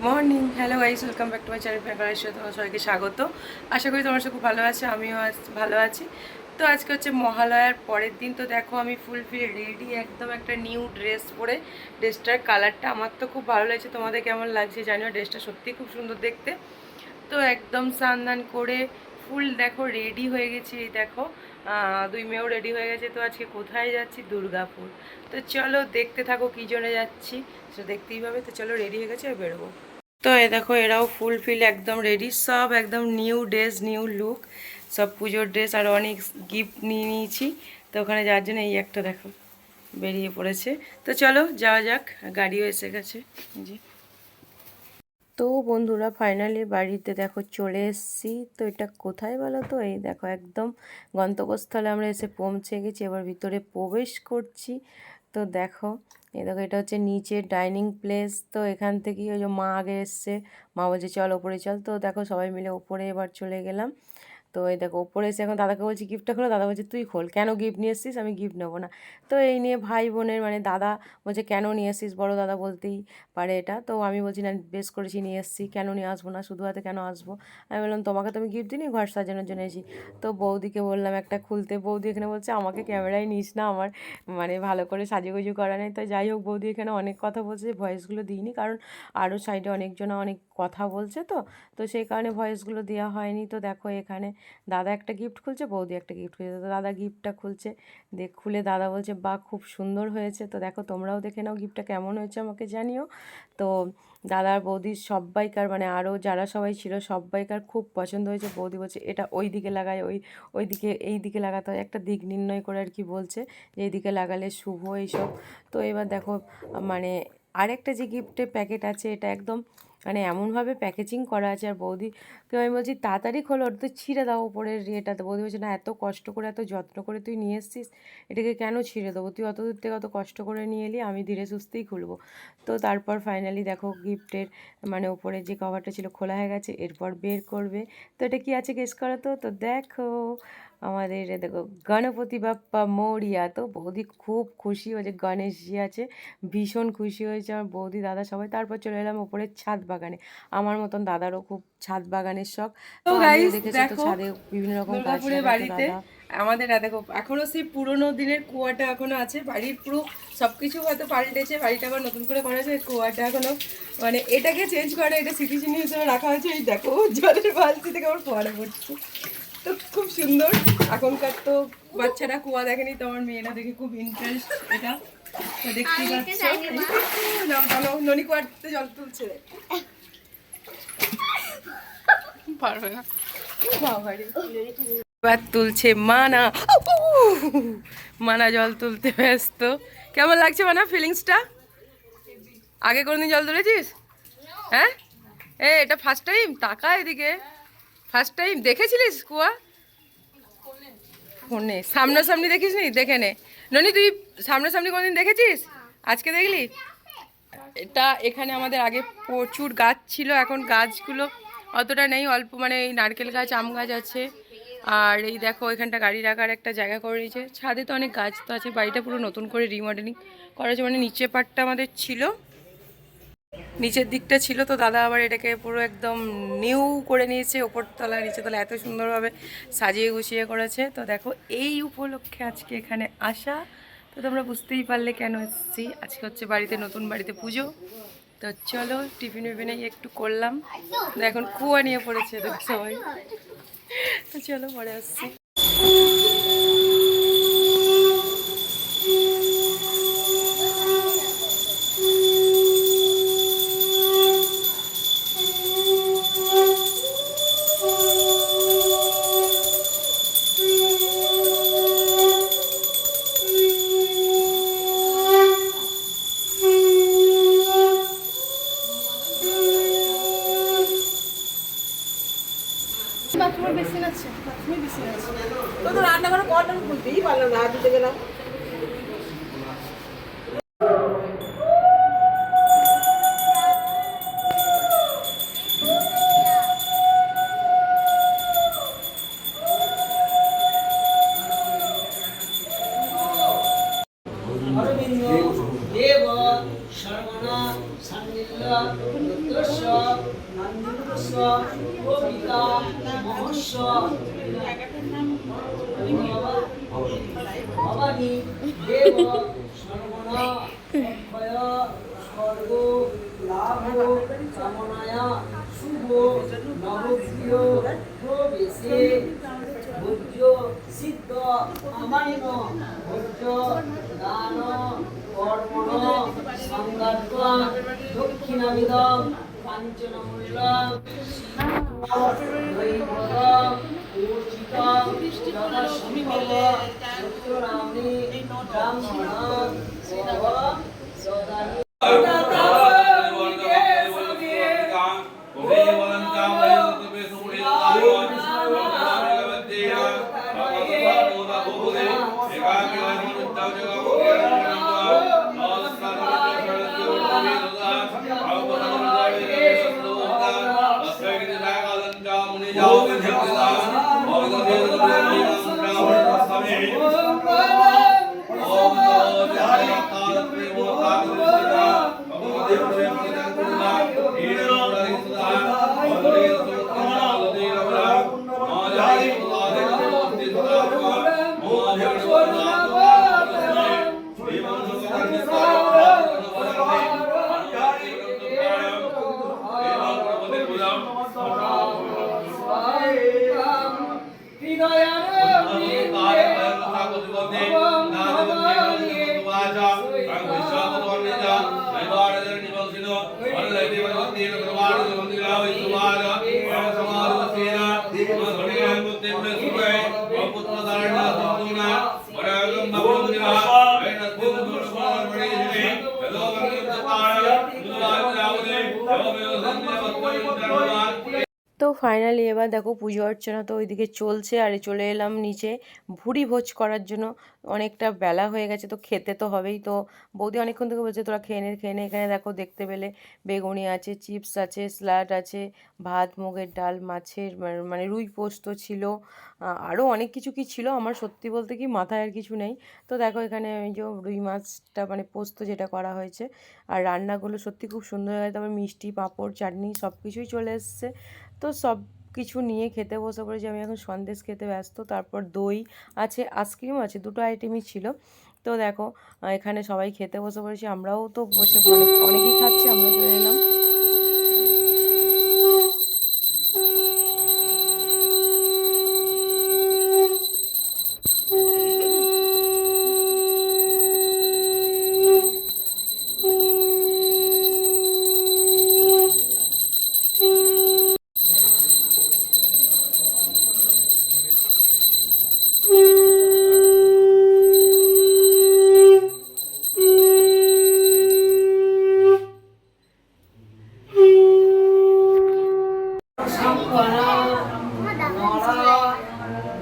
Morning, hello guys, welcome back to my channel favourite show. তোমার সবাইকে স্বাগত। আশা করি তোমার সব খুব ভালো আছে, আমিও ভালো আছি। তো আজকে হচ্ছে মহালয়ার পরের দিন। তো দেখো আমি ফুলফিল রেডি, একদম একটা নিউ ড্রেস পরে। ড্রেসটার কালারটা আমার তো খুব ভালো লাগছে, তোমাদের কেমন লাগছে জানিও। ড্রেসটা সত্যিই খুব সুন্দর দেখতে। তো একদম স্নান দান করে ফুল দেখো রেডি হয়ে গেছি। এই দেখো দুই মেয়েও রেডি হয়ে গেছে। তো আজকে কোথায় যাচ্ছি? দুর্গাপুর। তো চলো দেখতে থাকো কী জন্য যাচ্ছি, সেটা দেখতেই পাবে। তো চলো রেডি হয়ে গেছে, বেরোবো। তো এই দেখো এরাও ফুলফিল একদম রেডি, সব একদম নিউ ড্রেস, নিউ লুক, সব পুজোর ড্রেস। আর অনেক গিফট নিয়ে নিয়েছি। তো ওখানে যাওয়ার জন্য এই একটা দেখো বেরিয়ে পড়েছে। তো চলো যাওয়া যাক, গাড়িও এসে গেছে জি। তো বন্ধুরা ফাইনালি বাড়িতে দেখো চলে এসেছি। তো এটা কোথায় বলো তো? এই দেখো একদম গন্তব্যস্থলে আমরা এসে পৌঁছে গেছি, এবার ভিতরে প্রবেশ করছি। তো দেখো এই দেখো এটা হচ্ছে নিচে ডাইনিং প্লেস। তো এখান থেকেই ওই যে মা আগে এসছে, মা বলছে চল ওপরে চল। তো দেখো সবাই মিলে ওপরে এবার চলে গেলাম। তো এই দেখো ওপরে এসে এখন দাদাকে বলছি গিফটটা খোলো। দাদা বলছে তুই খোল। কেন গিফট নিয়ে এসছিস? আমি গিফট নেবো না। তো এই নিয়ে ভাই বোনের মানে দাদা বলছে কেন নিয়ে এসছিস, বড় দাদা বলতেই পারে এটা। তো আমি বলছি না বেশ করেছি নিয়ে এসেছি, কেন নিয়ে আসবো না, শুধু হাতে কেন আসবো। আমি বললাম তোমাকে তো আমি গিফট দিইনি, ঘর সাজানোর জন্য এসেছি। তো বৌদিকে বললাম একটা খুলতে। বৌদি এখানে বলছে আমাকে ক্যামেরায় নিস না, আমার মানে ভালো করে সাজুগুজু করা নেই। তো যাই হোক বৌদি এখানে অনেক কথা বলছে, ভয়েসগুলো দিইনি কারণ আরও সাইডে অনেকজনা অনেক কথা বলছে। তো তো সেই কারণে ভয়েসগুলো দেওয়া হয়নি। তো দেখো এখানে দাদা একটা গিফট খুলছে, বৌদি একটা গিফট খুলছে। তো দাদা গিফটটা খুলছে, খুলে দাদা বলছে বাহ খুব সুন্দর হয়েছে। তো দেখো তোমরাও দেখে নাও গিফটটা কেমন হয়েছে আমাকে জানিও। তো দাদার বৌদির সব্বাইকার মানে আরও যারা সবাই ছিল সব্বাইকার খুব পছন্দ হয়েছে। বৌদি বলছে এটা ওই দিকে লাগায়, ওই দিকে এই দিকে লাগাতে হয়, একটা দিক নির্ণয় করে আর কি বলছে যে এই দিকে লাগালে শুভ এইসব। তো এবার দেখো মানে আরেকটা যে গিফটের প্যাকেট আছে, এটা একদম মানে এমনভাবে প্যাকেজিং করা আছে। আর বৌদিকে আমি বলছি তাড়াতাড়ি খোলো, ওটা তো ছিঁড়ে দাও ওপরের ইয়েটাতে। বৌদি বলছে না এত কষ্ট করে এত যত্ন করে তুই নিয়ে এসছিস, এটাকে কেন ছিঁড়ে দেবো, তুই অত দূর থেকে অত কষ্ট করে নিয়ে এলি, আমি ধীরে সুস্থেই খুলবো। তো তারপর ফাইনালি দেখো গিফটের মানে ওপরে যে কভারটা ছিল খোলা হয়ে গেছে, এরপর বের করবে। তো এটা কী আছে গেস করো তো। তো দেখো আমাদের দেখো গণপতি বাপ্পা মরিয়া। তো বৌদি খুব খুশি হয়েছে, গণেশজি আছে, ভীষণ খুশি হয়েছে আমার বৌদি দাদা সবাই। তারপর চলে এলাম ওপরের ছাদ বাগানে। আমার মতন দাদারও খুব ছাদ বাগানের শখ। তো আমিও দেখেছি তো ছাদে বিভিন্ন রকম গাছ লাগাতো দাদা। আমাদের দেখো এখনো সেই পুরোনো দিনের কুয়াটা এখনো আছে। বাড়ির পুরো সব কিছু হয়তো পাল্টেছে, বাড়িটা আবার নতুন করে করা হয়েছে, কুয়াটা এখনো মানে এটাকে চেঞ্জ করে এটা স্মৃতিচিহ্ন হিসেবে রাখা হয়েছে। এই দেখো জলের বালতি থেকে আমার ফোয়ারা পড়ছে। তো খুব সুন্দর। এখনকার তো বাচ্চারা কুয়া দেখেনি, তো আমার মেয়েরা দেখে খুব ইন্টারেস্ট এটা। তো দেখতেই পাচ্ছ ননি কুয়াতে জল তুলছে, পারবে না এবার তুলছে মানা। মানা জল তুলতে ব্যস্ত। কেমন লাগছে মানা ফিলিংসটা? আগে কোনোদিন জল তুলেছিস? হ্যাঁ এটা ফার্স্ট টাইম? তাকা এদিকে, ফার্স্ট টাইম দেখেছিলিস কুয়া? ফোনে সামনাসামনি দেখিস নি? দেখে নে ননি, তুই সামনাসামনি কোনোদিন দেখেছিস? আজকে দেখলি? এটা এখানে আমাদের আগে প্রচুর গাছ ছিল, এখন গাছগুলো অতটা নেই, অল্প মানে এই নারকেল গাছ, আম গাছ আছে। আর এই দেখো এখানটা গাড়ি রাখার একটা জায়গা করে নিয়েছে। ছাদে তো অনেক গাছ তো আছে। বাড়িটা পুরো নতুন করে রিমডেলিং করা হয়েছে, মানে নিচে পাটটা আমাদের ছিল, নিচের দিকটা ছিল। তো দাদা আবার এটাকে পুরো একদম নিউ করে নিয়েছে, ওপরতলা নিচেতলা এত সুন্দরভাবে সাজিয়ে গুছিয়ে করেছে। তো দেখো এই উপলক্ষে আজকে এখানে আসা। তো তোমরা বুঝতেই পারলে কেন এসেছি। আজকে হচ্ছে বাড়িতে, নতুন বাড়িতে পুজো। তো চলো টিফিন উফিনে একটু করলাম। এখন কুয়া নিয়ে পড়েছে দেখো সবাই। তো চলো পরে আসছি। বাথরুমের বেসিন আছে, বাথরুমের বেসিন আছে। তো তো রান্না করে কলটা খুলতেই পারলো না, দিতে গেলাম। দেব সর্বনা সান্নিল্য কবিতা মহস্য ভবানী দেব সর্বনা অক্ষয় স্বর্গ লাভ কামনায়া শুভ নবপ্রিয় প্রবেশে ভোজ্য সিদ্ধ আমান্য ভোজ্য দান কর্মণ সংগাত্বা দক্ষিণাবিদম পাঞ্চনমূল্যম দৈবতম ঊর্জিতম যথাসম্ভব সত্যরামে ব্রাহ্মণ সদানি তো ফাইনালি এবার দেখো পুজো অর্চনা তো ওইদিকে চলছে, আর চলে এলাম নিচে ভুড়ি ভোজ করার জন্য। অনেকটা বেলা হয়ে গেছে, তো খেতে তো হবেই। তো বৌদি অনেকক্ষণ থেকে বলছে তোরা খেয়ে নে খেয়ে নে। এখানে দেখো দেখতে পেলে বেগুনি আছে, চিপস আছে, স্যালাড আছে, ভাত, মুগের ডাল, মাছের মানে রুই পোস্ত ছিল, আরও অনেক কিছু কি ছিল, আমার সত্যি বলতে কি মাথায় আর কিছু নেই। তো দেখো এখানে ওই যে রুই মাছটা মানে পোস্ত যেটা করা হয়েছে, আর রান্নাগুলো সত্যি খুব সুন্দর হয়েছে। তারপর মিষ্টি, পাঁপড়, চাটনি সব কিছুই চলে এসছে। তো সব কিছু নিয়ে খেতে বসে পড়েছি। আমি এখন সন্দেশ খেতে ব্যস্ত। তারপর দই আছে, আইসক্রিম আছে, দুটো আইটেমই ছিল। তো দেখো এখানে সবাই খেতে বসে পড়েছি, আমরাও তো বসে মানে অনেকেই খাচ্ছে, আমরা চলে এলাম।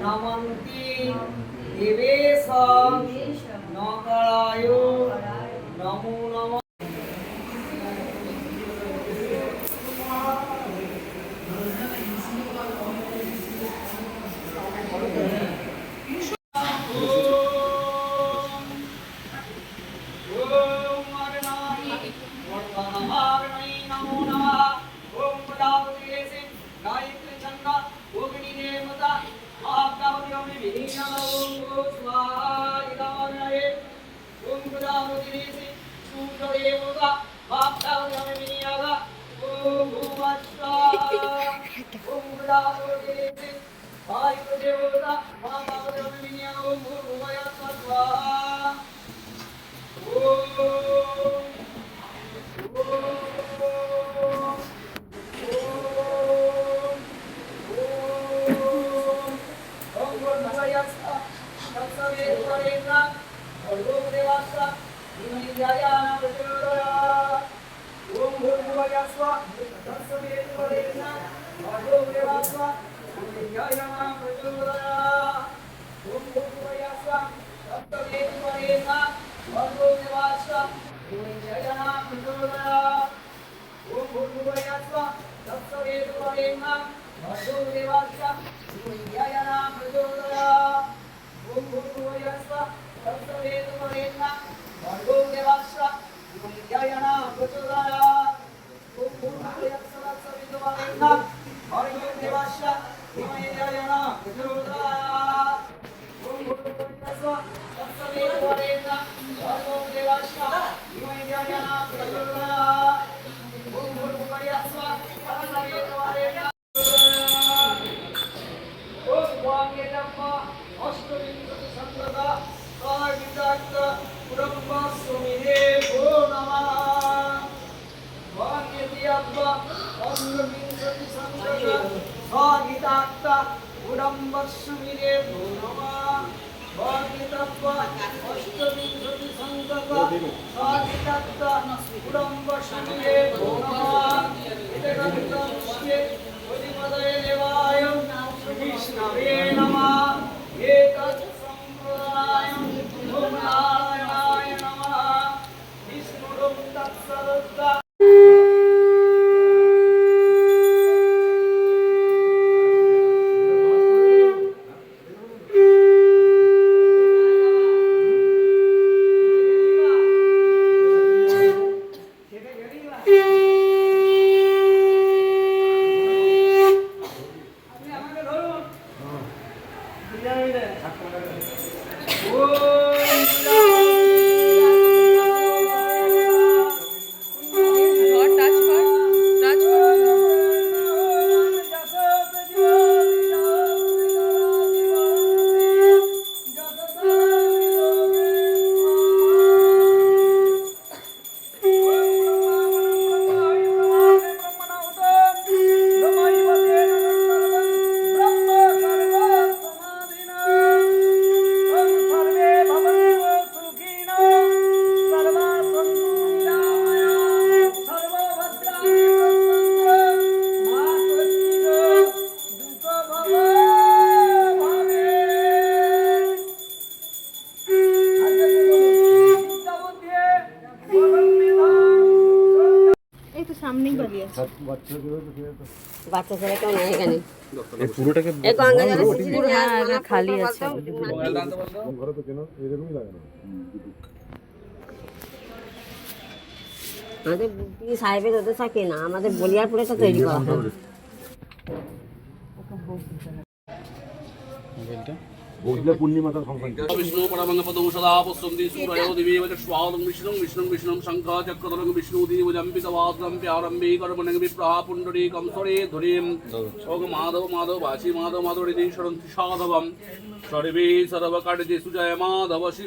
নমন্তি দেবেশ নকারায় নমো নমঃ। অষ্টবিংশতি সংখ্যক স্বগীতাত্ত উডম্বস্মিরে নমঃ স্বগীতাত্ত অষ্টবিংশতি সংখ্যক স্বগীতাত্ত উডম্বস্মিরে নমঃ ইদগন্তস্যে পরিমদয়ে দেবায় বিষ্ণবে নমঃ এতৎ সম্প্রদায়ং নারায়ণায় নমঃ বিষ্ণুরূপ তৎসদুত্তা ধর, টাচ কর, টাচ কর। এই তো সামনেই বাড়ি আছে। বাচ্চা ছেলে কেউ নেই এখানে এই পুরোটাকে এই গঙ্গা জলে পুরো খালি আছে। ঘরে তো কেন এরকমই লাগে না আমাদের বুদ্ধি সাহেবের ওদের থাকে না, আমাদের বলিয়ারপুরেটা তৈরি করা হয়। বসলে পূর্ণিমাটা সংক্রান্তি विष्णु परमंगपदं सदा पुष्पन्ति सूरयो दिवे स्वादं विष्णुं विष्णुं विष्णुं शङ्खः चक्रधरं विष्णुदेवजं पितवाद्रं प्यारम्बे कर्मणं विप्रः पुण्डरीकं स्वरे धुरीं ओग माधव माधव वासी माधव माधवरिति शरन्ति साधवं सर्वे सर्वकार्येषु जय माधव श्री